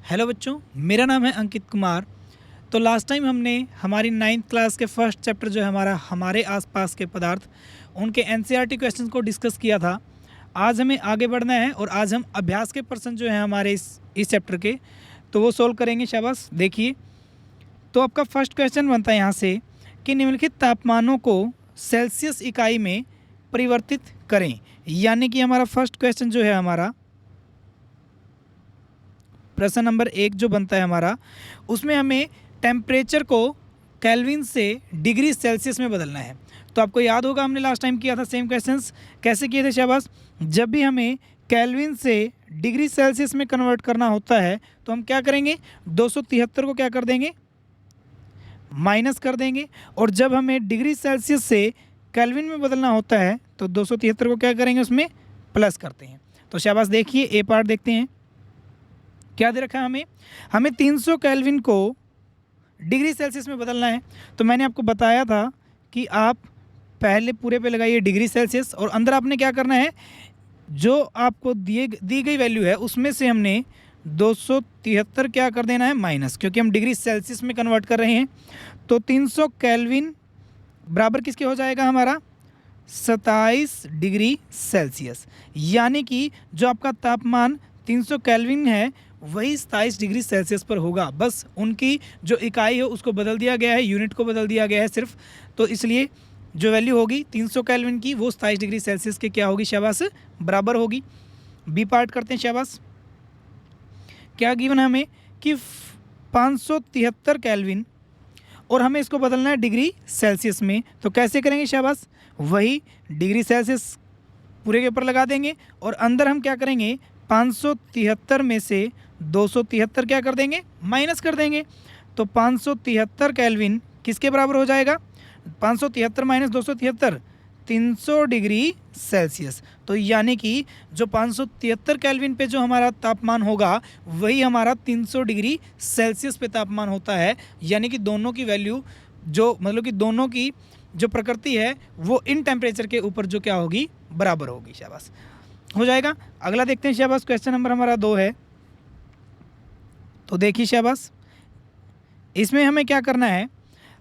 Hello बच्चों, मेरा नाम है अंकित कुमार। तो लास्ट टाइम हमने हमारी 9th क्लास के फर्स्ट चैप्टर जो है हमारे आसपास के पदार्थ, उनके एनसीईआरटी क्वेश्चंस को डिस्कस किया था। आज हमें आगे बढ़ना है और आज हम अभ्यास के प्रश्न जो हैं हमारे इस चैप्टर के, तो वो सोल्व करेंगे। शाबाश। देखिए, तो आपका फर्स्ट क्वेश्चन बनता है यहाँ से कि निम्नलिखित तापमानों को सेल्सियस इकाई में परिवर्तित करें। यानी कि हमारा फर्स्ट क्वेश्चन जो है हमारा प्रश्न नंबर 1 जो बनता है हमारा, उसमें हमें टेम्परेचर को केल्विन से डिग्री सेल्सियस में बदलना है। तो आपको याद होगा हमने लास्ट टाइम किया था सेम क्वेश्चंस। कैसे किए थे शाबाश? जब भी हमें केल्विन से डिग्री सेल्सियस में कन्वर्ट करना होता है तो हम क्या करेंगे, 273 को क्या कर देंगे, माइनस कर देंगे। और जब हमें डिग्री सेल्सियस से केल्विन में बदलना होता है तो 273 को क्या करेंगे, उसमें प्लस करते हैं। तो शाबाश। देखिए ए पार्ट देखते हैं, क्या दे रखा है हमें 300 केल्विन को डिग्री सेल्सियस में बदलना है। तो मैंने आपको बताया था कि आप पहले पूरे पे लगाइए डिग्री सेल्सियस और अंदर आपने क्या करना है, जो आपको दी गई वैल्यू है उसमें से हमने 273 क्या कर देना है, माइनस, क्योंकि हम डिग्री सेल्सियस में कन्वर्ट कर रहे हैं। तो 300 केल्विन बराबर किसके हो जाएगा, हमारा 27 डिग्री सेल्सियस। यानी कि जो आपका तापमान 300 केल्विन है वही 27 डिग्री सेल्सियस पर होगा। बस उनकी जो इकाई है उसको बदल दिया गया है, यूनिट को बदल दिया गया है सिर्फ। तो इसलिए जो वैल्यू होगी 300 केल्विन की वो 27 डिग्री सेल्सियस के क्या होगी, शाबाश, बराबर होगी। बी पार्ट करते हैं। शाबाश। क्या गिवन है हमें कि 573 केल्विन और हमें इसको बदलना है डिग्री सेल्सियस में। तो कैसे करेंगे, शाबाश, वही डिग्री सेल्सियस पूरे के ऊपर लगा देंगे और अंदर हम क्या करेंगे, 573 में से 273 क्या कर देंगे, माइनस कर देंगे। तो 573 केल्विन किसके बराबर हो जाएगा, 573 माइनस 273, 300 डिग्री सेल्सियस। तो यानी कि जो 573 केल्विन पे जो हमारा तापमान होगा वही हमारा 300 डिग्री सेल्सियस पे तापमान होता है। यानी कि दोनों की वैल्यू जो मतलब कि दोनों की जो प्रकृति है वो इन टेम्परेचर के ऊपर जो क्या होगी, बराबर होगी। शाबाश, हो जाएगा। अगला देखते हैं। शाबाश। क्वेश्चन नंबर हमारा 2 है। तो देखिए शाबाश, इसमें हमें क्या करना है,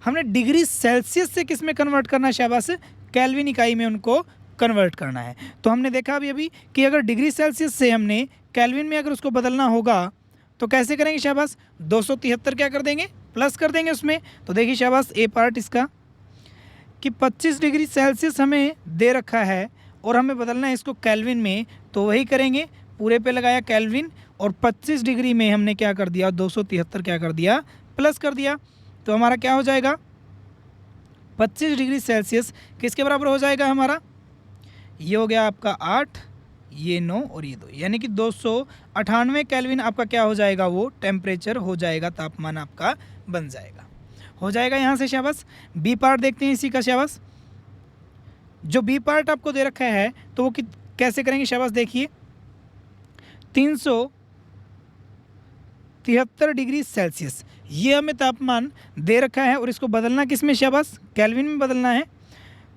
हमने डिग्री सेल्सियस से किस में कन्वर्ट करना है, शाबाश, केल्विन इकाई में उनको कन्वर्ट करना है। तो हमने देखा अभी कि अगर डिग्री सेल्सियस से हमने केल्विन में अगर उसको बदलना होगा तो कैसे करेंगे, शाबाश, 273 क्या कर देंगे, प्लस कर देंगे उसमें। तो देखिए शाबाश, ए पार्ट इसका कि 25 डिग्री सेल्सियस हमें दे रखा है और हमें बदलना है इसको केल्विन में। तो वही करेंगे, पूरे पे लगाया केल्विन और 25 डिग्री में हमने क्या कर दिया, 273 क्या कर दिया, प्लस कर दिया। तो हमारा क्या हो जाएगा, 25 डिग्री सेल्सियस किसके बराबर हो जाएगा हमारा, ये हो गया आपका 8, ये 9 और ये 2, यानी कि 298 केल्विन आपका क्या हो जाएगा, वो टेम्परेचर हो जाएगा, तापमान आपका बन जाएगा, हो जाएगा यहाँ से। शाबाश। बी पार्ट देखते हैं इसी का। शाबाश, जो बी पार्ट आपको दे रखा है तो वो कैसे करेंगे, शाबाश। देखिए 373 डिग्री सेल्सियस ये हमें तापमान दे रखा है और इसको बदलना किस में, शाबाश, केल्विन में बदलना है।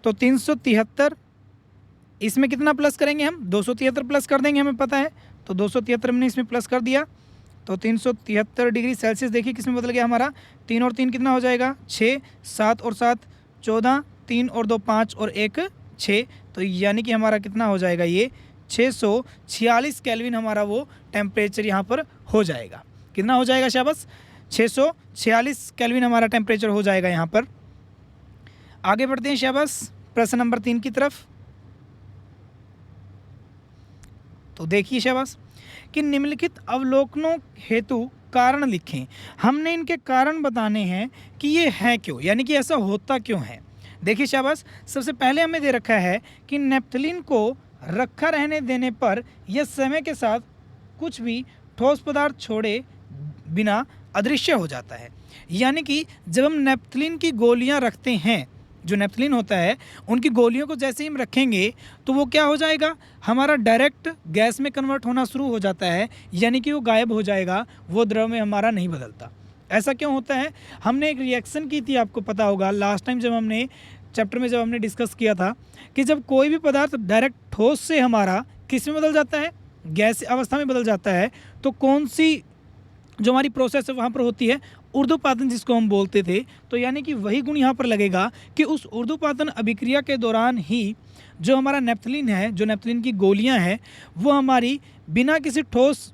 तो 373 इसमें कितना प्लस करेंगे हम, 273 प्लस कर देंगे, हमें पता है। तो 273 हमने इसमें प्लस कर दिया तो 373 डिग्री सेल्सियस देखिए किस में बदल गया हमारा, 3 और 3 कितना हो जाएगा, 6, 7 और 7 14, 3 और 2 5 और 1 6। तो यानी कि हमारा कितना हो जाएगा, ये 646 केल्विन हमारा वो टेम्परेचर यहाँ पर हो जाएगा। कितना हो जाएगा, शाबाश, 646 केल्विन हमारा टेम्परेचर हो जाएगा यहाँ पर। आगे बढ़ते हैं। शाबाश, प्रश्न नंबर 3 की तरफ। तो देखिए शाबाश कि निम्नलिखित अवलोकनों हेतु कारण लिखें। हमने इनके कारण बताने हैं कि ये है क्यों, यानी कि ऐसा होता क्यों है। देखिए शाबाश, सबसे पहले हमें दे रखा है कि नेप्थलीन को रखा रहने देने पर यह समय के साथ कुछ भी ठोस पदार्थ छोड़े बिना अदृश्य हो जाता है। यानी कि जब हम नेप्थलीन की गोलियां रखते हैं, जो नेप्थलीन होता है उनकी गोलियों को जैसे ही हम रखेंगे तो वो क्या हो जाएगा, हमारा डायरेक्ट गैस में कन्वर्ट होना शुरू हो जाता है। यानी कि वो गायब हो जाएगा, वो द्रव में हमारा नहीं बदलता। ऐसा क्यों होता है, हमने एक रिएक्शन की थी, आपको पता होगा लास्ट टाइम जब हमने चैप्टर में जब हमने डिस्कस किया था कि जब कोई भी पदार्थ डायरेक्ट ठोस से हमारा किस में बदल जाता है, गैस अवस्था में बदल जाता है, तो कौन सी जो हमारी प्रोसेस है वहाँ पर होती है ऊर्ध्वपातन, जिसको हम बोलते थे। तो यानी कि वही गुण यहाँ पर लगेगा कि उस ऊर्ध्वपातन अभिक्रिया के दौरान ही जो हमारा नेप्थलीन है, जो नेप्थलीन की गोलियाँ हैं, वो हमारी बिना किसी ठोस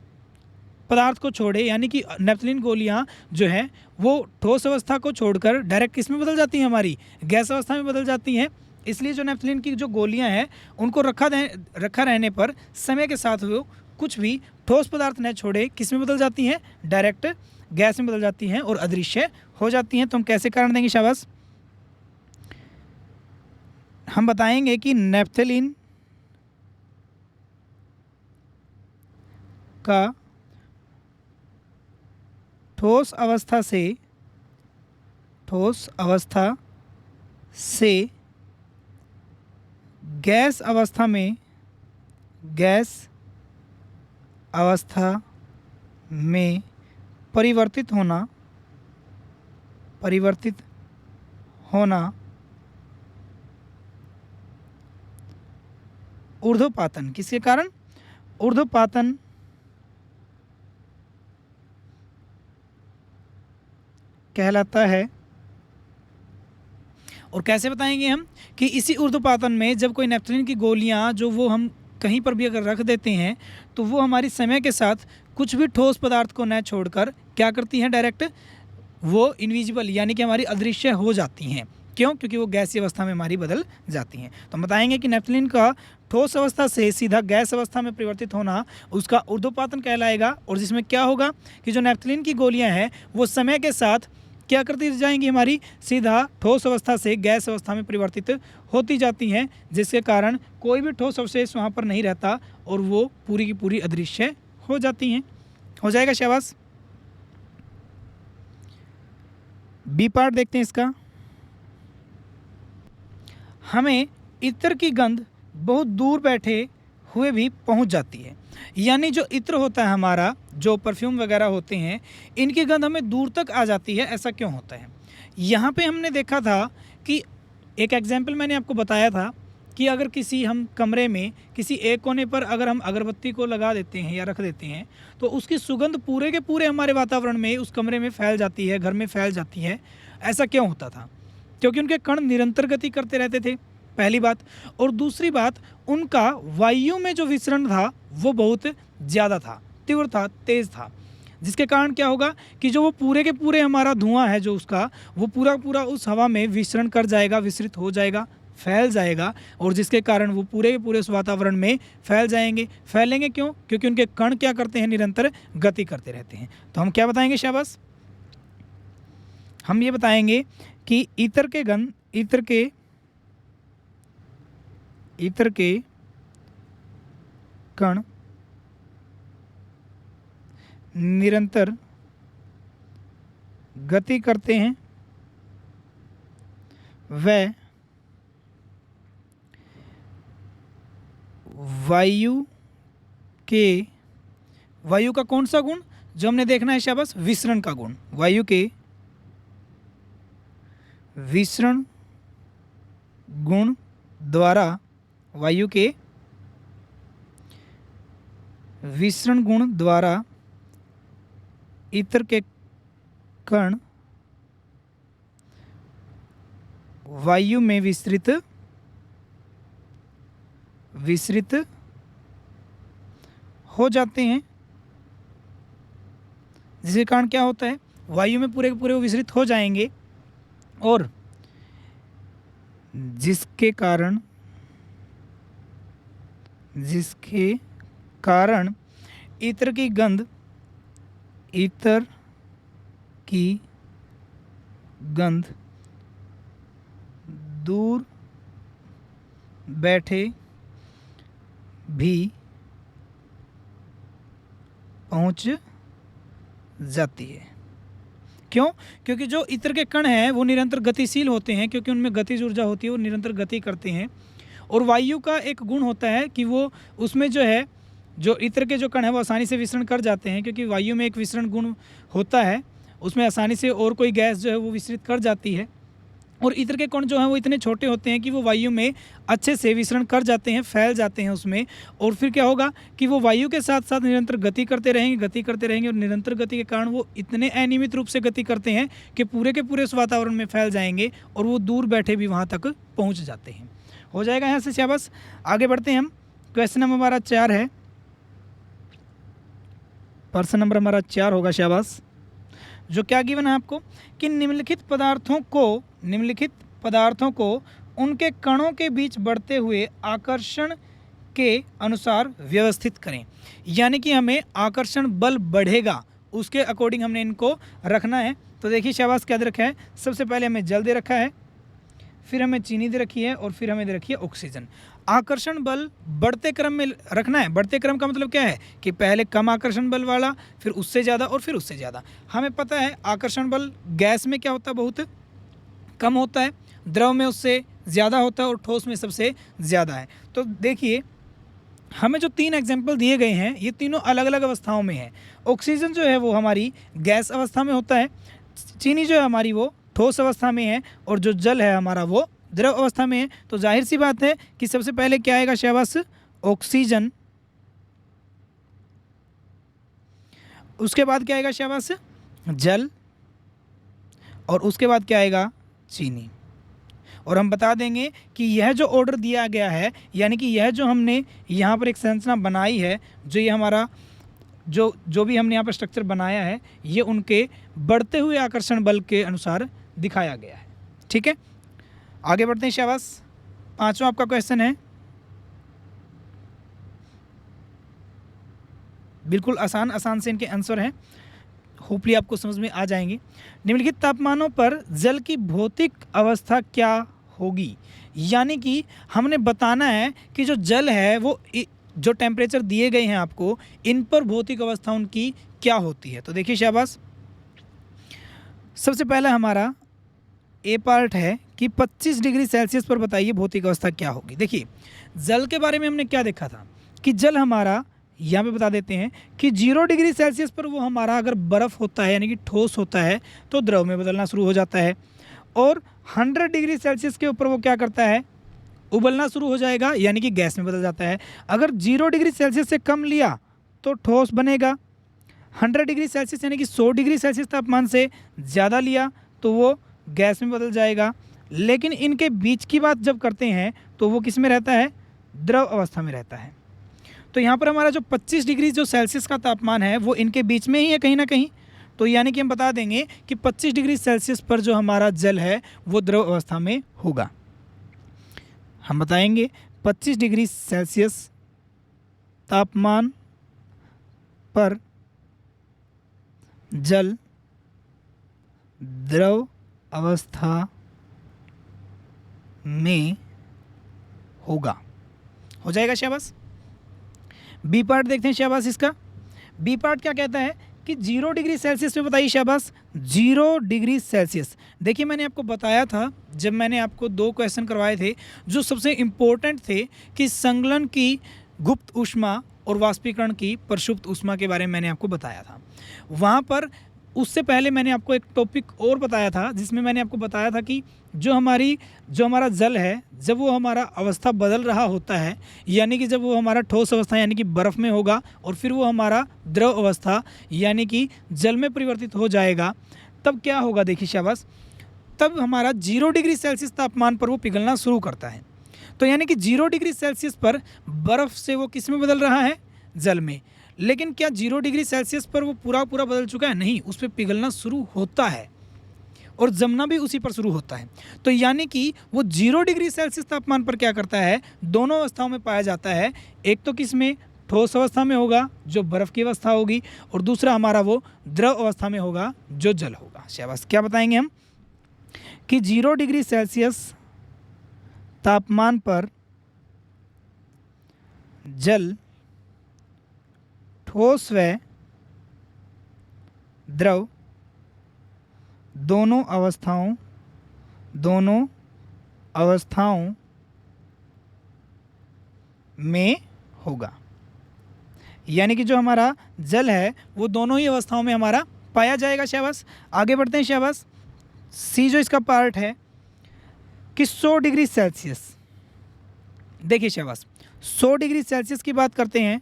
पदार्थ को छोड़े, यानी कि नेप्थलीन गोलियाँ जो है वो ठोस अवस्था को छोड़कर डायरेक्ट किस में बदल जाती हैं, हमारी गैस अवस्था में बदल जाती हैं। इसलिए जो नेप्थलीन की जो गोलियाँ हैं उनको रखा रहने पर समय के साथ वो कुछ भी ठोस पदार्थ न छोड़े किस में बदल जाती हैं, डायरेक्ट गैस में बदल जाती हैं और अदृश्य हो जाती हैं। तो हम कैसे कारण देंगे शाबाश? हम बताएंगे कि नेप्थलीन का ठोस अवस्था से गैस अवस्था में परिवर्तित होना ऊर्ध्वपातन, किसके कारण? ऊर्ध्वपातन कहलाता है। और कैसे बताएंगे हम कि इसी ऊर्ध्वपातन में जब कोई नेप्थलीन की गोलियां जो वो हम कहीं पर भी अगर रख देते हैं तो वो हमारी समय के साथ कुछ भी ठोस पदार्थ को न छोड़कर क्या करती हैं, डायरेक्ट वो इनविजिबल यानी कि हमारी अदृश्य हो जाती हैं। क्यों? क्योंकि वो गैसीय अवस्था में हमारी बदल जाती हैं। तो हम बताएंगे कि नेप्थलीन का ठोस अवस्था से सीधा गैस अवस्था में परिवर्तित होना उसका ऊर्ध्वपातन कहलाएगा। और जिसमें क्या होगा कि जो नेप्थलीन की गोलियां हैं वो समय के साथ क्या करती जाएंगी, हमारी सीधा ठोस अवस्था से गैस अवस्था में परिवर्तित होती जाती हैं, जिसके कारण कोई भी ठोस अवशेष वहाँ पर नहीं रहता और वो पूरी की पूरी अदृश्य हो जाती हैं। हो जाएगा शाबाश। बी पार्ट देखते हैं इसका। हमें इत्र की गंध बहुत दूर बैठे हुए भी पहुंच जाती है। यानी जो इत्र होता है हमारा, जो परफ्यूम वगैरह होते हैं, इनकी गंध हमें दूर तक आ जाती है। ऐसा क्यों होता है? यहाँ पे हमने देखा था कि एक एग्जाम्पल मैंने आपको बताया था कि अगर किसी हम कमरे में किसी एक कोने पर अगर हम अगरबत्ती को लगा देते हैं या रख देते हैं तो उसकी सुगंध पूरे के पूरे हमारे वातावरण में, उस कमरे में फैल जाती है, घर में फैल जाती है। ऐसा क्यों होता था? क्योंकि उनके कण निरंतर गति करते रहते थे, पहली बात। और दूसरी बात, उनका वायु में जो विसरण था वो बहुत ज़्यादा था, तीव्र था, तेज़ था, जिसके कारण क्या होगा कि जो वो पूरे के पूरे हमारा धुआं है जो उसका, वो पूरा पूरा उस हवा में विसरण कर जाएगा, विसरित हो जाएगा, फैल जाएगा। और जिसके कारण वो पूरे के पूरे उस वातावरण में फैल जाएंगे। फैलेंगे क्यों? क्योंकि उनके कण क्या करते हैं, निरंतर गति करते रहते हैं। तो हम क्या बताएंगे शाबाश? हम ये बताएंगे कि इत्र के कण निरंतर गति करते हैं, वह वायु का कौन सा गुण जो हमने देखना है शाबाश? विसरण का गुण। वायु के विसरण गुण द्वारा, वायु के विसरण गुण द्वारा इत्र के कण वायु में विसरित हो जाते हैं, जिसके कारण क्या होता है, वायु में पूरे के पूरे वो विसरित हो जाएंगे और जिसके कारण इत्र की गंध दूर बैठे भी पहुंच जाती है। क्यों? क्योंकि जो इत्र के कण हैं वो निरंतर गतिशील होते हैं, क्योंकि उनमें गतिज ऊर्जा होती है, वो निरंतर गति करते हैं। और वायु का एक गुण होता है कि वो उसमें जो है, जो इत्र के जो कण हैं वो आसानी से विसरण कर जाते हैं, क्योंकि वायु में एक विसरण गुण होता है, उसमें आसानी से और कोई गैस जो है वो विसरित कर जाती है। और इत्र के कण जो हैं वो इतने छोटे होते हैं कि वो वायु में अच्छे से विसरण कर जाते हैं, फैल जाते हैं उसमें। और फिर क्या होगा कि वो वायु के साथ साथ निरंतर गति करते रहेंगे और निरंतर गति के कारण वो इतने अनियमित रूप से गति करते हैं कि पूरे के पूरे उस वातावरण में फैल जाएंगे और वो दूर बैठे भी वहाँ तक पहुँच जाते हैं। हो जाएगा यहाँ से शाबाश। आगे बढ़ते हैं हम। क्वेश्चन नंबर हमारा 4 है, प्रश्न नंबर हमारा 4 होगा शाबाश। जो क्या गिवन है आपको कि निम्नलिखित पदार्थों को उनके कणों के बीच बढ़ते हुए आकर्षण के अनुसार व्यवस्थित करें। यानी कि हमें आकर्षण बल बढ़ेगा उसके अकॉर्डिंग हमने इनको रखना है। तो देखिए शाबाश क्या दे रखा है। सबसे पहले हमें जल दे रखा है, फिर हमें चीनी दे रखी है और फिर हमें दे रखी है ऑक्सीजन। आकर्षण बल बढ़ते क्रम में रखना है। बढ़ते क्रम का मतलब क्या है कि पहले कम आकर्षण बल वाला, फिर उससे ज़्यादा और फिर उससे ज़्यादा। हमें पता है आकर्षण बल गैस में क्या होता है, बहुत कम होता है, द्रव में उससे ज़्यादा होता है और ठोस में सबसे ज़्यादा है। तो देखिए हमें जो 3 एग्जाम्पल दिए गए हैं ये तीनों अलग अलग अवस्थाओं में है। ऑक्सीजन जो है वो हमारी गैस अवस्था में होता है, चीनी जो है हमारी वो ठोस अवस्था में है और जो जल है हमारा वो द्रव अवस्था में है। तो जाहिर सी बात है कि सबसे पहले क्या आएगा शाबाश, ऑक्सीजन, उसके बाद क्या आएगा शाबाश, जल, और उसके बाद क्या आएगा, चीनी। और हम बता देंगे कि यह जो ऑर्डर दिया गया है, यानी कि यह जो हमने यहाँ पर एक संरचना बनाई है, जो ये हमारा जो भी हमने यहाँ पर स्ट्रक्चर बनाया है, ये उनके बढ़ते हुए आकर्षण बल के अनुसार दिखाया गया है। ठीक है, आगे बढ़ते हैं शाबाश। 5वां आपका क्वेश्चन है, बिल्कुल आसान से इनके आंसर हैं, होपली आपको समझ में आ जाएंगे। निम्नलिखित तापमानों पर जल की भौतिक अवस्था क्या होगी। यानी कि हमने बताना है कि जो जल है वो जो टेम्परेचर दिए गए हैं आपको, इन पर भौतिक अवस्था उनकी क्या होती है। तो देखिए शाबाश, सबसे पहला हमारा ए पार्ट है कि 25 डिग्री सेल्सियस पर बताइए भौतिक अवस्था क्या होगी। देखिए जल के बारे में हमने क्या देखा था कि जल हमारा यहाँ पे बता देते हैं कि 0 डिग्री सेल्सियस पर वो हमारा अगर बर्फ़ होता है यानी कि ठोस होता है तो द्रव में बदलना शुरू हो जाता है, और 100 डिग्री सेल्सियस के ऊपर वो क्या करता है, उबलना शुरू हो जाएगा यानी कि गैस में बदल जाता है। अगर 0 डिग्री सेल्सियस से कम लिया तो ठोस बनेगा, 100 डिग्री सेल्सियस यानी कि 100 डिग्री सेल्सियस तापमान से ज़्यादा लिया तो वो गैस में बदल जाएगा। लेकिन इनके बीच की बात जब करते हैं तो वो किस में रहता है, द्रव अवस्था में रहता है। तो यहाँ पर हमारा जो 25 डिग्री जो सेल्सियस का तापमान है वो इनके बीच में ही है कहीं ना कहीं। तो यानी कि हम बता देंगे कि 25 डिग्री सेल्सियस पर जो हमारा जल है वो द्रव अवस्था में होगा। हम बताएंगे 25 डिग्री सेल्सियस तापमान पर जल द्रव अवस्था में होगा। हो जाएगा शाबाश। बी पार्ट देखते हैं शाबाश। इसका बी पार्ट क्या कहता है कि 0 डिग्री सेल्सियस पे बताइए शाबाश। 0 डिग्री सेल्सियस, देखिए मैंने आपको बताया था जब मैंने आपको 2 क्वेश्चन करवाए थे जो सबसे इम्पोर्टेंट थे कि संगलन की गुप्त ऊष्मा और वाष्पीकरण की प्रसुप्त ऊष्मा के बारे में मैंने आपको बताया था। वहाँ पर उससे पहले मैंने आपको एक टॉपिक और बताया था जिसमें मैंने आपको बताया था कि जो हमारा जल है जब वो हमारा अवस्था बदल रहा होता है, यानी कि जब वो हमारा ठोस अवस्था यानी कि बर्फ़ में होगा और फिर वो हमारा द्रव अवस्था यानी कि जल में परिवर्तित हो जाएगा, तब क्या होगा देखिए शाबाश, तब हमारा 0 डिग्री सेल्सियस तापमान पर वो पिघलना शुरू करता है। तो यानी कि 0 डिग्री सेल्सियस पर बर्फ़ से वो किस में बदल रहा है, जल में। लेकिन क्या 0 डिग्री सेल्सियस पर वो पूरा बदल चुका है, नहीं, उस पर पिघलना शुरू होता है और जमना भी उसी पर शुरू होता है। तो यानी कि वो 0 डिग्री सेल्सियस तापमान पर क्या करता है, दोनों अवस्थाओं में पाया जाता है। एक तो किस में, ठोस अवस्था में होगा जो बर्फ़ की अवस्था होगी, और दूसरा हमारा वो द्रव अवस्था में होगा जो जल होगा। शाबाश, क्या बताएंगे हम कि 0 डिग्री सेल्सियस तापमान पर जल ठोस व द्रव दोनों अवस्थाओं में होगा। यानी कि जो हमारा जल है वो दोनों ही अवस्थाओं में हमारा पाया जाएगा। शाबाश, आगे बढ़ते हैं शाबाश। सी जो इसका पार्ट है कि 100 डिग्री सेल्सियस, देखिए शाबाश, 100 डिग्री सेल्सियस की बात करते हैं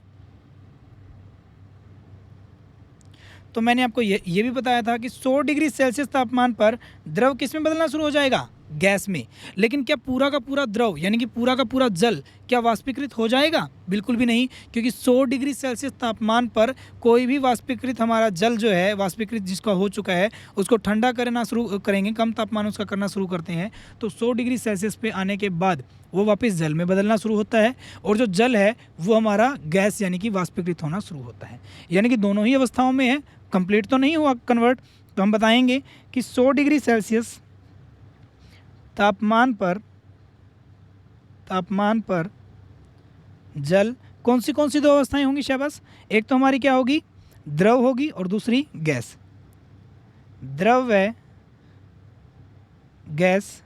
तो मैंने आपको ये भी बताया था कि 100 डिग्री सेल्सियस तापमान पर द्रव किस में बदलना शुरू हो जाएगा, गैस में। लेकिन क्या पूरा का पूरा द्रव यानी कि पूरा का पूरा जल क्या वाष्पीकृत हो जाएगा? बिल्कुल भी नहीं, क्योंकि 100 डिग्री सेल्सियस तापमान पर कोई भी वाष्पीकृत हमारा जल जो है, वाष्पीकृत जिसका हो चुका है उसको ठंडा करना शुरू करेंगे, कम तापमान उसका करना शुरू करते हैं तो 100 डिग्री सेल्सियस पे आने के बाद वो वापस जल में बदलना शुरू होता है और जो जल है वो हमारा गैस यानी कि वाष्पीकृत होना शुरू होता है। यानी कि दोनों ही अवस्थाओं में है, कंप्लीट तो नहीं हुआ कन्वर्ट। तो हम बताएंगे कि 100 डिग्री सेल्सियस तापमान पर जल कौन सी दो अवस्थाएं होंगी शाबाश? एक तो हमारी क्या होगी, द्रव होगी और दूसरी गैस। द्रव व गैस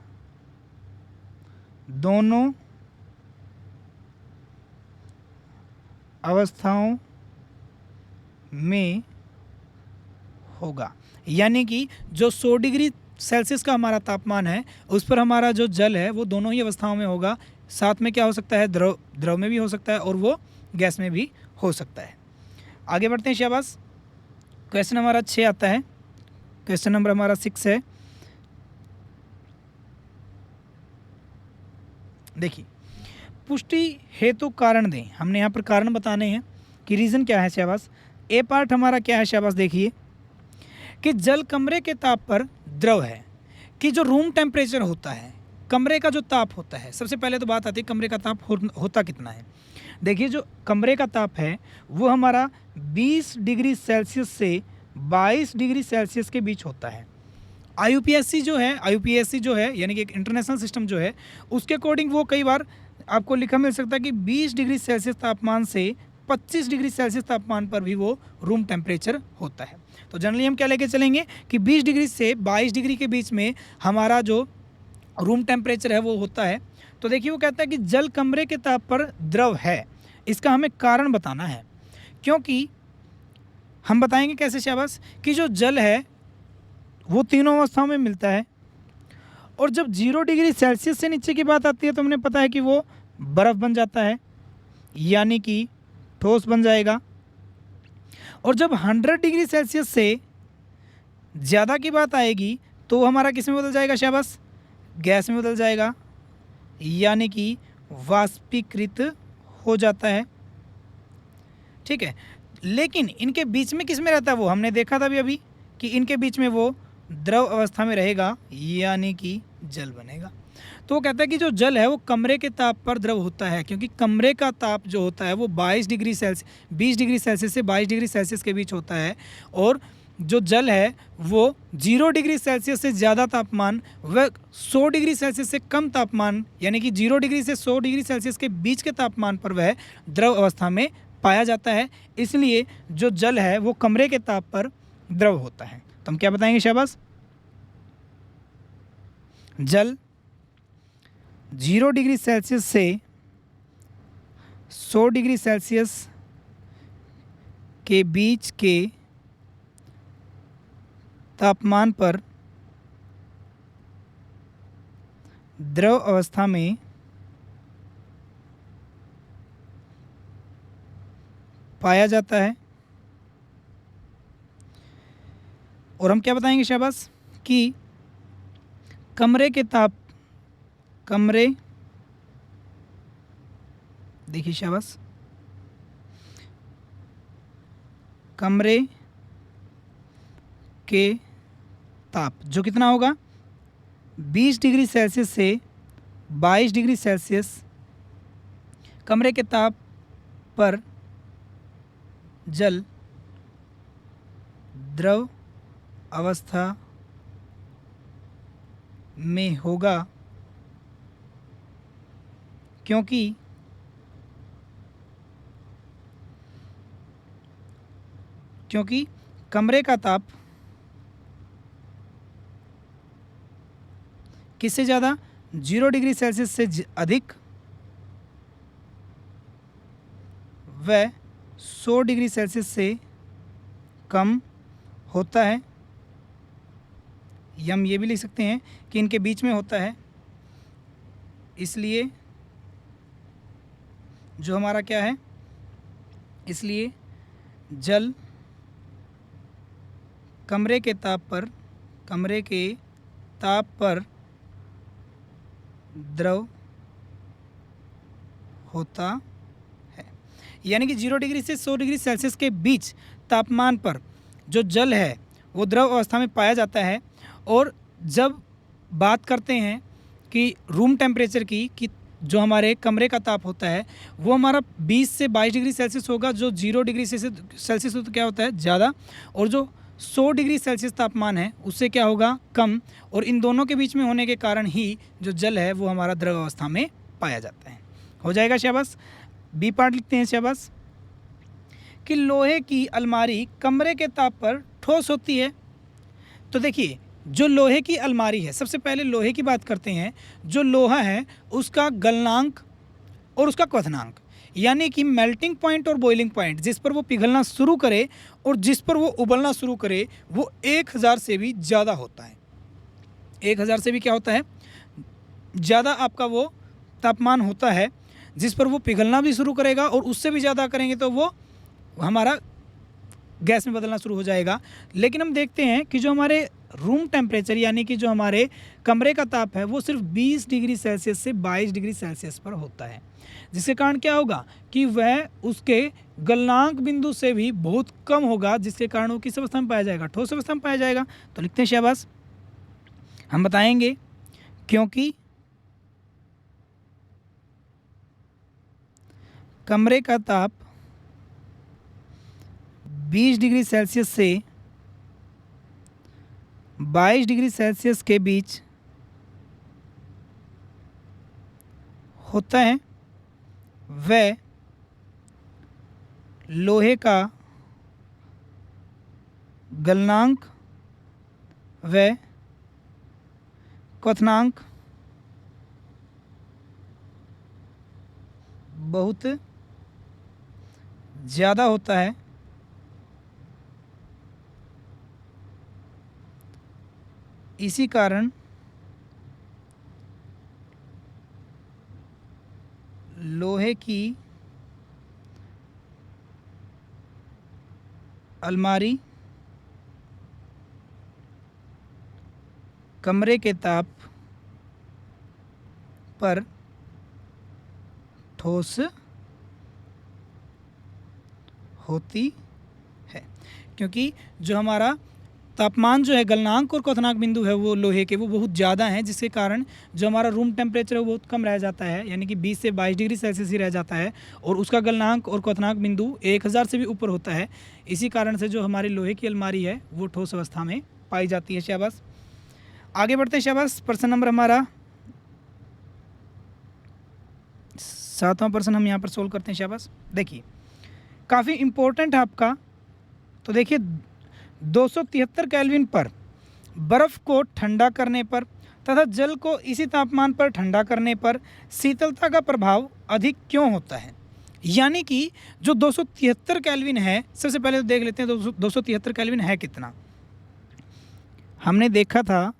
दोनों अवस्थाओं में होगा। यानी कि जो 100 डिग्री सेल्सियस का हमारा तापमान है उस पर हमारा जो जल है वो दोनों ही अवस्थाओं में होगा। साथ में क्या हो सकता है, द्रव में भी हो सकता है और वो गैस में भी हो सकता है। आगे बढ़ते हैं शाबाश। क्वेश्चन हमारा 6 आता है, क्वेश्चन नंबर हमारा 6 है। देखिए, पुष्टि हेतु कारण दें। हमने यहाँ पर कारण बताने हैं कि रीज़न क्या है शाबाश। ए पार्ट हमारा क्या है शाबाश, देखिए कि जल कमरे के ताप पर द्रव है, कि जो रूम टेम्परेचर होता है, कमरे का जो ताप होता है, सबसे पहले तो बात आती है कमरे का ताप होता कितना है। देखिए जो कमरे का ताप है वो हमारा 20 डिग्री सेल्सियस से 22 डिग्री सेल्सियस के बीच होता है। आईयूपीएसी जो है यानी कि एक इंटरनेशनल सिस्टम जो है उसके अकॉर्डिंग वो कई बार आपको लिखा मिल सकता है कि 20 डिग्री सेल्सियस तापमान से 25 डिग्री सेल्सियस तापमान पर भी वो रूम टेम्परेचर होता है। तो जनरली हम क्या लेके चलेंगे कि 20 डिग्री से 22 डिग्री के बीच में हमारा जो रूम टेम्परेचर है वो होता है। तो देखिए वो कहता है कि जल कमरे के ताप पर द्रव है, इसका हमें कारण बताना है। क्योंकि हम बताएंगे कैसे शाबाश, कि जो जल है वो तीनों अवस्थाओं में मिलता है और जब 0 डिग्री सेल्सियस से नीचे की बात आती है तो हमने पता है कि वो बर्फ़ बन जाता है यानी कि ठोस बन जाएगा। और जब 100 डिग्री सेल्सियस से ज़्यादा की बात आएगी तो हमारा किस में बदल जाएगा शाबाश, गैस में बदल जाएगा यानी कि वाष्पीकृत हो जाता है। ठीक है, लेकिन इनके बीच में किस में रहता है वो हमने देखा था अभी कि इनके बीच में वो द्रव अवस्था में रहेगा यानी कि जल बनेगा। तो वो कहता है कि जो जल है वो कमरे के ताप पर द्रव होता है, क्योंकि कमरे का ताप जो होता है वो 20 डिग्री सेल्सियस से 22 डिग्री सेल्सियस के बीच होता है और जो जल है वो 0 डिग्री सेल्सियस से ज़्यादा तापमान व 100 डिग्री सेल्सियस से कम तापमान यानी कि 0 डिग्री से 100 डिग्री सेल्सियस के बीच के तापमान पर वह द्रव अवस्था में पाया जाता है। इसलिए जो जल है वो कमरे के ताप पर द्रव होता है। तो हम क्या बताएंगे शाबाश, जल 0 डिग्री सेल्सियस से 100 डिग्री सेल्सियस के बीच के तापमान पर द्रव अवस्था में पाया जाता है। और हम क्या बताएंगे शाबाश कि कमरे देखिए शाबाश, कमरे के ताप जो कितना होगा 20 डिग्री सेल्सियस से 22 डिग्री सेल्सियस कमरे के ताप पर जल द्रव अवस्था में होगा, क्योंकि कमरे का ताप किससे ज़्यादा 0 डिग्री सेल्सियस से अधिक व 100 डिग्री सेल्सियस से कम होता है। या हम ये भी लिख सकते हैं कि इनके बीच में होता है इसलिए जो हमारा क्या है, इसलिए जल कमरे के ताप पर द्रव होता है। यानी कि 0 डिग्री से 100 डिग्री सेल्सियस के बीच तापमान पर जो जल है वो द्रव अवस्था में पाया जाता है। और जब बात करते हैं कि रूम टेम्परेचर की, कि जो हमारे कमरे का ताप होता है वो हमारा 20 से 22 डिग्री सेल्सियस होगा। जो 0 डिग्री सेल्सियस तो क्या होता है, ज़्यादा, और जो 100 डिग्री सेल्सियस तापमान है उससे क्या होगा, कम। और इन दोनों के बीच में होने के कारण ही जो जल है वो हमारा द्रव अवस्था में पाया जाता है। हो जाएगा शाबाश। बी पार्ट लिखते हैं शाबाश, कि लोहे की अलमारी कमरे के ताप पर ठोस होती है। तो देखिए, जो लोहे की अलमारी है, सबसे पहले लोहे की बात करते हैं। जो लोहा है उसका गलनांक और उसका क्वथनांक, यानी कि मेल्टिंग पॉइंट और बॉइलिंग पॉइंट, जिस पर वो पिघलना शुरू करे और जिस पर वो उबलना शुरू करे, वो 1000 से भी ज़्यादा होता है। 1000 से भी क्या होता है, ज़्यादा आपका वो तापमान होता है जिस पर वो पिघलना भी शुरू करेगा, और उससे भी ज़्यादा करेंगे तो वो हमारा गैस में बदलना शुरू हो जाएगा। लेकिन हम देखते हैं कि जो हमारे रूम टेम्परेचर, यानी कि जो हमारे कमरे का ताप है, वो सिर्फ 20 डिग्री सेल्सियस से 22 डिग्री सेल्सियस पर होता है, जिसके कारण क्या होगा कि वह उसके गलनांक बिंदु से भी बहुत कम होगा, जिसके कारण वो किस अवस्था में पाया जाएगा, ठोस अवस्था में पाया जाएगा। तो लिखते हैं शाबाश। हम बताएंगे क्योंकि कमरे का ताप 20 डिग्री सेल्सियस से 22 डिग्री सेल्सियस के बीच होता है, वह लोहे का गलनांक व क्वथनांक बहुत ज़्यादा होता है। इसी कारण लोहे की अलमारी कमरे के ताप पर ठोस होती है, क्योंकि जो हमारा तापमान जो है, गलनांक और क्वथनांक बिंदु है वो लोहे के, वो बहुत ज़्यादा हैं, जिसके कारण जो हमारा रूम टेम्परेचर है वो बहुत कम रह जाता है, यानी कि 20 से 22 डिग्री सेल्सियस ही रह जाता है, और उसका गलनांक और क्वथनांक बिंदु 1000 से भी ऊपर होता है। इसी कारण से जो हमारी लोहे की अलमारी है वो ठोस अवस्था में पाई जाती है। शाबाश, आगे बढ़ते हैं। शाबाश, प्रश्न नंबर हमारा 7वां प्रश्न हम यहाँ पर सोल्व करते हैं। शाबाश, देखिए काफ़ी इम्पोर्टेंट है आपका। तो देखिए 273 केल्विन पर बर्फ़ को ठंडा करने पर तथा जल को इसी तापमान पर ठंडा करने पर शीतलता का प्रभाव अधिक क्यों होता है। यानी कि जो 273 केल्विन है, सबसे पहले तो देख लेते हैं 273 केल्विन है कितना। हमने देखा था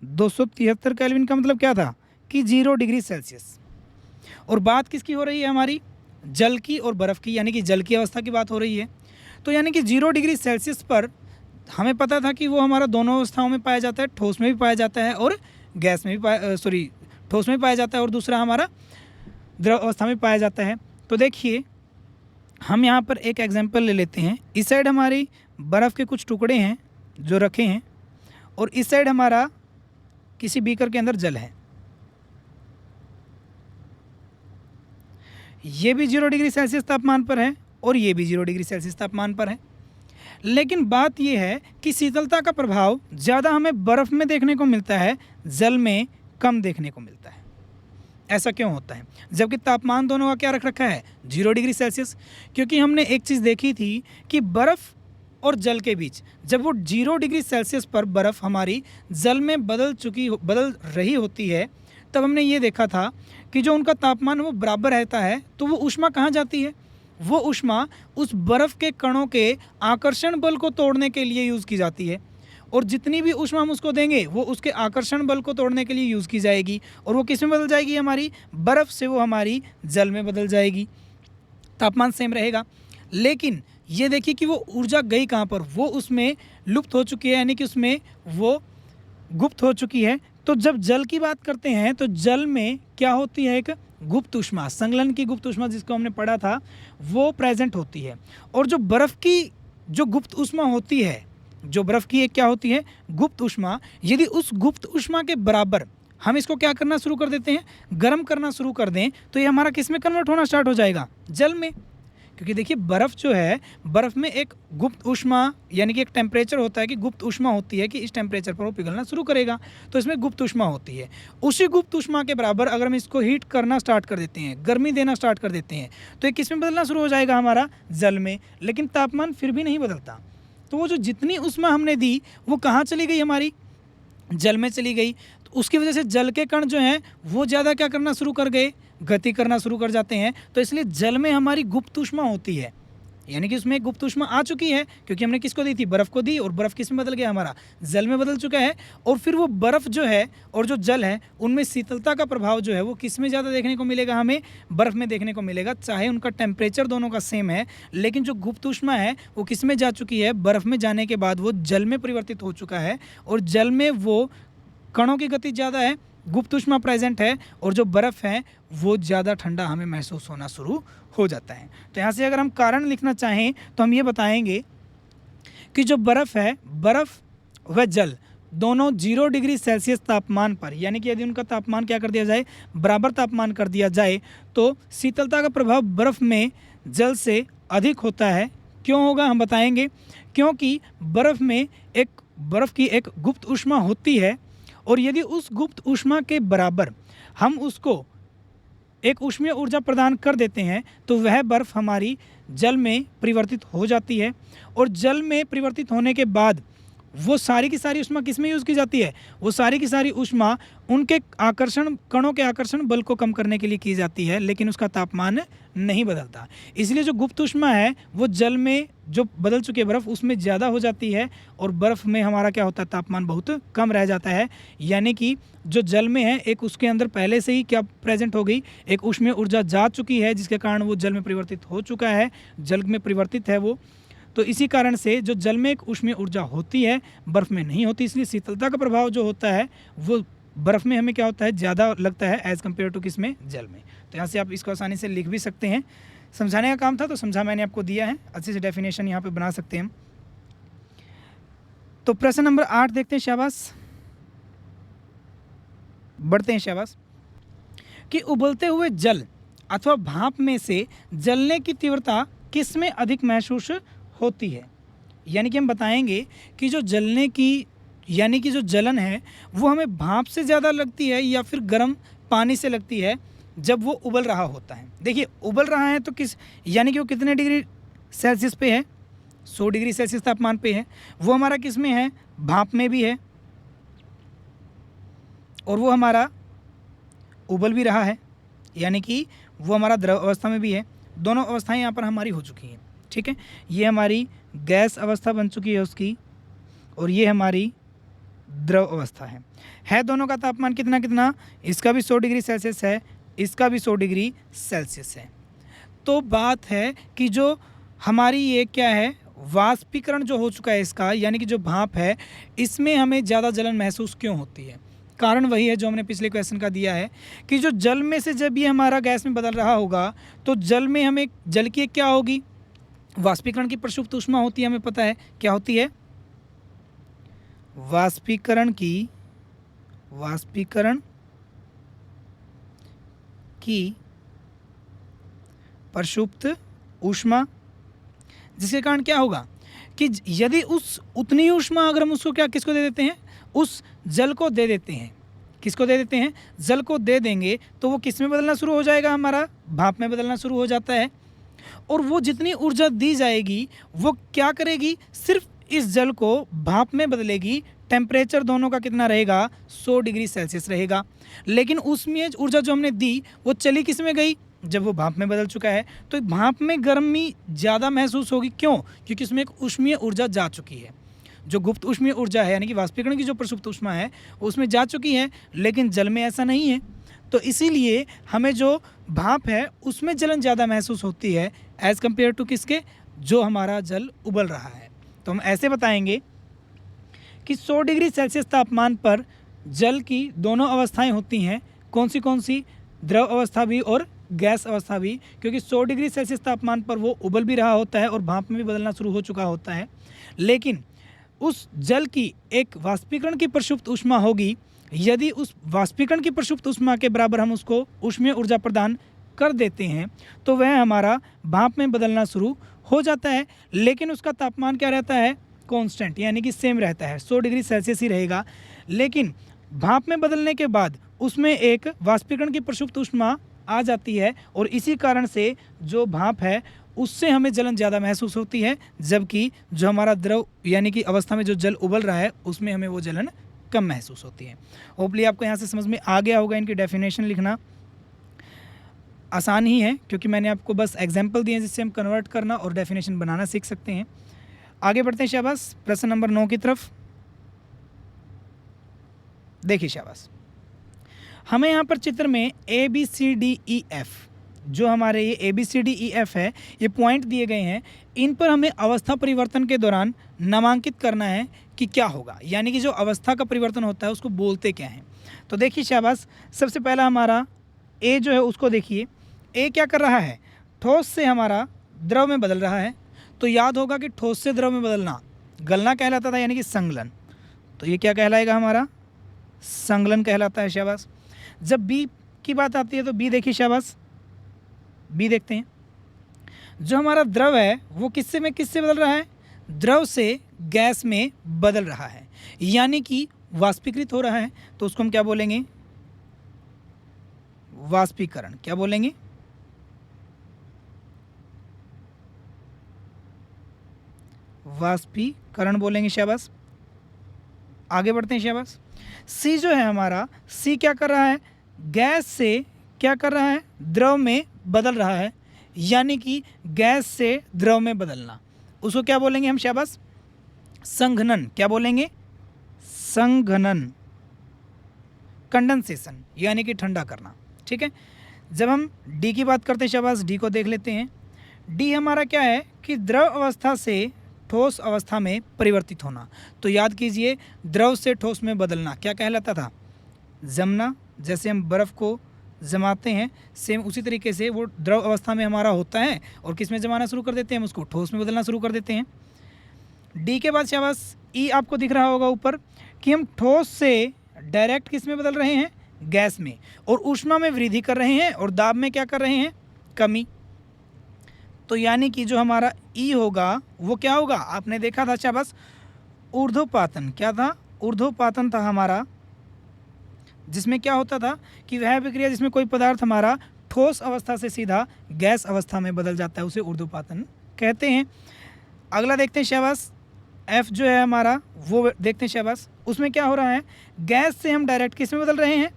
273 केल्विन का मतलब क्या था कि 0 डिग्री सेल्सियस। और बात किसकी हो रही है, हमारी जल की और बर्फ़ की, यानी कि जल की अवस्था की बात हो रही है। तो यानी कि 0 डिग्री सेल्सियस पर हमें पता था कि वो हमारा दोनों अवस्थाओं में पाया जाता है, ठोस में भी पाया जाता है और गैस में भी ठोस में पाया जाता है, और दूसरा हमारा द्रव अवस्था में पाया जाता है। तो देखिए हम यहाँ पर एक एग्जांपल ले लेते हैं। इस साइड हमारी बर्फ़ के कुछ टुकड़े हैं जो रखे हैं, और इस साइड हमारा किसी बीकर के अंदर जल है। ये भी 0 डिग्री सेल्सियस तापमान पर है और ये भी 0 डिग्री सेल्सियस तापमान पर है। लेकिन बात यह है कि शीतलता का प्रभाव ज़्यादा हमें बर्फ़ में देखने को मिलता है, जल में कम देखने को मिलता है। ऐसा क्यों होता है, जबकि तापमान दोनों का क्या रख रखा है, 0 डिग्री सेल्सियस। क्योंकि हमने एक चीज़ देखी थी कि बर्फ़ और जल के बीच जब वो 0 डिग्री सेल्सियस पर बर्फ़ हमारी जल में बदल रही होती है, तब हमने ये देखा था कि जो उनका तापमान वो बराबर रहता है, तो वो ऊष्मा कहाँ जाती है, वो ऊष्मा उस बर्फ़ के कणों के आकर्षण बल को तोड़ने के लिए यूज़ की जाती है। और जितनी भी ऊष्मा हम उसको देंगे वो उसके आकर्षण बल को तोड़ने के लिए यूज़ की जाएगी, और वो किस में बदल जाएगी, हमारी बर्फ़ से वो हमारी जल में बदल जाएगी। तापमान सेम रहेगा, लेकिन ये देखिए कि वो ऊर्जा गई कहाँ पर, वो उसमें लुप्त हो चुकी है, यानी कि उसमें वो गुप्त हो चुकी है। तो जब जल की बात करते हैं तो जल में क्या होती है, एक गुप्त ऊष्मा, संगलन की गुप्त ऊष्मा जिसको हमने पढ़ा था वो प्रेजेंट होती है। और जो बर्फ़ की जो गुप्त ऊष्मा होती है, जो बर्फ़ की एक क्या होती है, गुप्त ऊष्मा, यदि उस गुप्त ऊष्मा के बराबर हम इसको क्या करना शुरू कर देते हैं, गर्म करना शुरू कर दें, तो ये हमारा किस में कन्वर्ट होना स्टार्ट हो जाएगा, जल में। क्योंकि देखिए बर्फ़ जो है, बर्फ़ में एक गुप्त ऊष्मा यानी कि एक टेम्परेचर होता है कि गुप्त ऊष्मा होती है कि इस टेम्परेचर पर वो पिघलना शुरू करेगा, तो इसमें गुप्त ऊष्मा होती है। उसी गुप्त ऊष्मा के बराबर अगर हम इसको हीट करना स्टार्ट कर देते हैं, गर्मी देना स्टार्ट कर देते हैं, तो ये किस में बदलना शुरू हो जाएगा, हमारा जल में। लेकिन तापमान फिर भी नहीं बदलता, तो वो जो जितनी ऊष्मा हमने दी वो कहाँ चली गई, हमारी जल में चली गई। तो उसकी वजह से जल के कण जो हैं वो ज़्यादा क्या करना शुरू कर गए, गति करना शुरू कर जाते हैं। तो इसलिए जल में हमारी गुप्त ऊष्मा होती है, यानी कि उसमें गुप्त ऊष्मा आ चुकी है, क्योंकि हमने किसको दी थी, बर्फ़ को दी, और बर्फ़ किस में बदल गया, हमारा जल में बदल चुका है। और फिर वो बर्फ़ जो है और जो जल है उनमें शीतलता का प्रभाव जो है वो किस में ज़्यादा देखने को मिलेगा, हमें बर्फ़ में देखने को मिलेगा। चाहे उनका टेम्परेचर दोनों का सेम है, लेकिन जो गुप्त ऊष्मा है वो किस में जा चुकी है, बर्फ़ में जाने के बाद वो जल में परिवर्तित हो चुका है, और जल में वो कणों की गति ज़्यादा है, गुप्त ऊष्मा प्रेजेंट है, और जो बर्फ़ है वो ज़्यादा ठंडा हमें महसूस होना शुरू हो जाता है। तो यहाँ से अगर हम कारण लिखना चाहें तो हम ये बताएंगे कि जो बर्फ़ है, बर्फ़ व जल दोनों 0 डिग्री सेल्सियस तापमान पर, यानी कि यदि उनका तापमान क्या कर दिया जाए, बराबर तापमान कर दिया जाए, तो शीतलता का प्रभाव बर्फ़ में जल से अधिक होता है। क्यों होगा, हम बताएंगे। क्योंकि बर्फ़ में बर्फ़ की एक गुप्त ऊष्मा होती है, और यदि उस गुप्त ऊष्मा के बराबर हम उसको एक ऊष्मीय ऊर्जा प्रदान कर देते हैं तो वह बर्फ़ हमारी जल में परिवर्तित हो जाती है, और जल में परिवर्तित होने के बाद वो सारी की सारी ऊष्मा किस में यूज़ की जाती है, वो सारी की सारी ऊष्मा उनके कणों के आकर्षण बल को कम करने के लिए की जाती है, लेकिन उसका तापमान नहीं बदलता। इसलिए जो गुप्त ऊष्मा है वो जल में जो बदल चुकी है बर्फ़ उसमें ज़्यादा हो जाती है, और बर्फ़ में हमारा क्या होता है, तापमान बहुत कम रह जाता है। यानी कि जो जल में है एक उसके अंदर पहले से ही क्या प्रेजेंट हो गई, एक ऊष्मीय ऊर्जा जा चुकी है, जिसके कारण वो जल में परिवर्तित हो चुका है, जल में परिवर्तित है वो। तो इसी कारण से जो जल में एक ऊष्मीय ऊर्जा होती है बर्फ़ में नहीं होती, इसलिए शीतलता का प्रभाव जो होता है वो बर्फ़ में हमें क्या होता है, ज़्यादा लगता है एज़ कम्पेयर टू किस में, जल में। तो यहाँ से आप इसको आसानी से लिख भी सकते हैं। समझाने का काम था तो समझा मैंने आपको दिया है, अच्छे से डेफिनेशन यहाँ पे बना सकते हैं हम। तो प्रश्न नंबर 8 देखते हैं, शाबाश, बढ़ते हैं, शाबाश। कि उबलते हुए जल अथवा भाप में से जलने की तीव्रता किस में अधिक महसूस होती है। यानी कि हम बताएंगे कि जो जलने की यानी कि जो जलन है वो हमें भाप से ज़्यादा लगती है या फिर गर्म पानी से लगती है जब वो उबल रहा होता है। देखिए उबल रहा है तो किस, यानी कि वो कितने डिग्री सेल्सियस पे है, 100 डिग्री सेल्सियस तापमान पे है, वो हमारा किस में है, भाप में भी है, और वो हमारा उबल भी रहा है, यानी कि वो हमारा द्रव अवस्था में भी है। दोनों अवस्थाएं यहाँ पर हमारी हो चुकी हैं, ठीक है। ये हमारी गैस अवस्था बन चुकी है उसकी, और ये हमारी द्रव अवस्था है दोनों का तापमान कितना कितना, इसका भी 100 डिग्री सेल्सियस है, इसका भी 100 डिग्री सेल्सियस है। तो बात है कि जो हमारी ये क्या है, वाष्पीकरण जो हो चुका है इसका, यानी कि जो भाप है इसमें हमें ज़्यादा जलन महसूस क्यों होती है। कारण वही है जो हमने पिछले क्वेश्चन का दिया है कि जो जल में से जब ये हमारा गैस में बदल रहा होगा तो जल में हमें जल की क्या होगी, वाष्पीकरण की प्रसुप्त ऊष्मा होती है, हमें पता है क्या होती है, वाष्पीकरण की प्रसुप्त ऊष्मा, जिसके कारण क्या होगा कि यदि उतनी ऊष्मा अगर हम उसको क्या किसको दे देते हैं, उस जल को दे देते हैं, किसको दे देते हैं, जल को दे देंगे, तो वो किस में बदलना शुरू हो जाएगा, हमारा भाप में बदलना शुरू हो जाता है। और वो जितनी ऊर्जा दी जाएगी वो क्या करेगी, सिर्फ इस जल को भाप में बदलेगी। टेम्परेचर दोनों का कितना रहेगा, 100 डिग्री सेल्सियस रहेगा। लेकिन उसमें ऊर्जा जो हमने दी वो चली किस में गई, जब वो भाप में बदल चुका है तो भाप में गर्मी ज़्यादा महसूस होगी। क्यों, क्योंकि उसमें एक ऊष्मीय ऊर्जा जा चुकी है। जो गुप्त ऊष्मीय ऊर्जा है यानी कि वाष्पीकरण की जो प्रसुप्त ऊष्मा है उसमें जा चुकी है, लेकिन जल में ऐसा नहीं है। तो इसीलिए हमें जो भाप है उसमें जलन ज़्यादा महसूस होती है एज़ कम्पेयर टू किसके, जो हमारा जल उबल रहा है। तो हम ऐसे बताएंगे कि 100 डिग्री सेल्सियस तापमान पर जल की दोनों अवस्थाएं होती हैं। कौन सी? द्रव अवस्था भी और गैस अवस्था भी, क्योंकि 100 डिग्री सेल्सियस तापमान पर वो उबल भी रहा होता है और भाप में भी बदलना शुरू हो चुका होता है। लेकिन उस जल की एक वाष्पीकरण की प्रसुप्त ऊष्मा होगी। यदि उस वाष्पीकरण की प्रसुप्त ऊष्मा के बराबर हम उसको ऊष्मीय ऊर्जा प्रदान कर देते हैं तो वह हमारा भाप में बदलना शुरू हो जाता है, लेकिन उसका तापमान क्या रहता है, कांस्टेंट, यानी कि सेम रहता है, 100 डिग्री सेल्सियस ही रहेगा। लेकिन भाप में बदलने के बाद उसमें एक वाष्पीकरण की प्रसुप्त ऊष्मा आ जाती है और इसी कारण से जो भाप है उससे हमें जलन ज़्यादा महसूस होती है, जबकि जो हमारा द्रव यानी कि अवस्था में जो जल उबल रहा है उसमें हमें वो जलन कम महसूस होती है। होपली आपको यहाँ से समझ में आ गया होगा। इनकी डेफिनेशन लिखना आसान ही है क्योंकि मैंने आपको बस एग्जाम्पल दिए जिससे हम कन्वर्ट करना और डेफिनेशन बनाना सीख सकते हैं। आगे बढ़ते हैं शाबाश प्रश्न नंबर 9 की तरफ। देखिए शाबाश, हमें यहाँ पर चित्र में ABCDEF, जो हमारे ये ABCDEF है, ये पॉइंट दिए गए हैं। इन पर हमें अवस्था परिवर्तन के दौरान नामांकित करना है कि क्या होगा, यानी कि जो अवस्था का परिवर्तन होता है उसको बोलते क्या हैं। तो देखिए शाबाश, सबसे पहला हमारा A जो है उसको देखिए। A क्या कर रहा है, ठोस से हमारा द्रव में बदल रहा है। तो याद होगा कि ठोस से द्रव में बदलना गलना कहलाता था, यानी कि संगलन। तो ये क्या कहलाएगा, हमारा संगलन कहलाता है। शाबाश। जब B की बात आती है तो B देखिए शाबाश, B देखते हैं। जो हमारा द्रव है वो किससे बदल रहा है, द्रव से गैस में बदल रहा है, यानी कि वाष्पीकृत हो रहा है। तो उसको हम क्या बोलेंगे, वाष्पीकरण। क्या बोलेंगे, वाष्पीकरण बोलेंगे। शाबाश। आगे बढ़ते हैं शाबाश। C जो है हमारा, C क्या कर रहा है, गैस से क्या कर रहा है, द्रव में बदल रहा है, यानी कि गैस से द्रव में बदलना। उसको क्या बोलेंगे हम शाबाश, संघनन। क्या बोलेंगे, संघनन, कंडेंसेशन, यानी कि ठंडा करना। ठीक है। जब हम D की बात करते हैं शाबाश, D को देख लेते हैं। D हमारा क्या है कि द्रव अवस्था से ठोस अवस्था में परिवर्तित होना। तो याद कीजिए, द्रव से ठोस में बदलना क्या कहलाता था, जमना। जैसे हम बर्फ़ को जमाते हैं, सेम उसी तरीके से वो द्रव अवस्था में हमारा होता है और किस में जमाना शुरू कर देते हैं, हम उसको ठोस में बदलना शुरू कर देते हैं। D के बाद शाबाश E आपको दिख रहा होगा ऊपर कि हम ठोस से डायरेक्ट किस में बदल रहे हैं, गैस में, और ऊष्मा में वृद्धि कर रहे हैं और दाब में क्या कर रहे हैं, कमी। तो यानी कि जो हमारा E होगा वो क्या होगा, आपने देखा था शाबाश, ऊर्ध्वपातन। क्या था, ऊर्ध्वपातन था हमारा, जिसमें क्या होता था कि वह प्रक्रिया जिसमें कोई पदार्थ हमारा ठोस अवस्था से सीधा गैस अवस्था में बदल जाता है, उसे ऊर्ध्वपातन कहते हैं। अगला देखते हैं शाबाश, F जो है हमारा वो देखते हैं शाबाश। उसमें क्या हो रहा है, गैस से हम डायरेक्ट किस में बदल रहे हैं,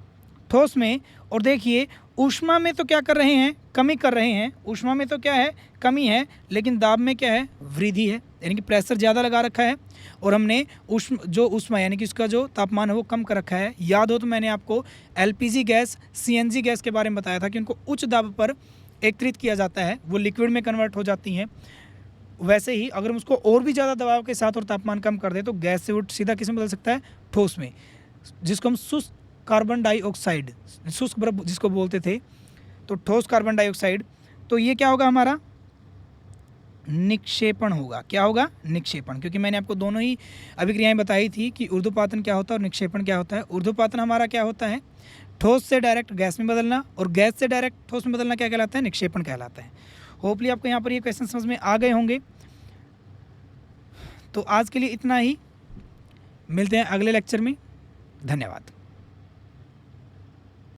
ठोस में। और देखिए ऊष्मा में तो क्या कर रहे हैं, कमी कर रहे हैं। ऊष्मा में तो क्या है, कमी है, लेकिन दाब में क्या है, वृद्धि है, यानी कि प्रेशर ज़्यादा लगा रखा है और हमने ऊष्मा यानी कि उसका जो तापमान है वो कम कर रखा है। याद हो तो मैंने आपको LPG गैस, CNG गैस के बारे में बताया था कि उनको उच्च दाब पर एकत्रित किया जाता है, वो लिक्विड में कन्वर्ट हो जाती हैं। वैसे ही अगर हम उसको और भी ज़्यादा दबाव के साथ और तापमान कम कर दें तो गैस से वो सीधा किस में बदल सकता है, ठोस में, जिसको हम शुष्क कार्बन डाइऑक्साइड, शुष्क बर्फ जिसको बोलते थे, तो ठोस कार्बन डाइऑक्साइड। तो ये क्या होगा, हमारा निक्षेपण होगा। क्या होगा, निक्षेपण, क्योंकि मैंने आपको दोनों ही अभिक्रियाएं बताई थी कि ऊर्ध्वपातन क्या होता है और निक्षेपण क्या होता है। ऊर्ध्वपातन हमारा क्या होता है, ठोस से डायरेक्ट गैस में बदलना, और गैस से डायरेक्ट ठोस में बदलना क्या कहलाता है, निक्षेपण कहलाता है। होपली आपको यहाँ पर ये क्वेश्चन समझ में आ गए होंगे। तो आज के लिए इतना ही, मिलते हैं अगले लेक्चर में। धन्यवाद।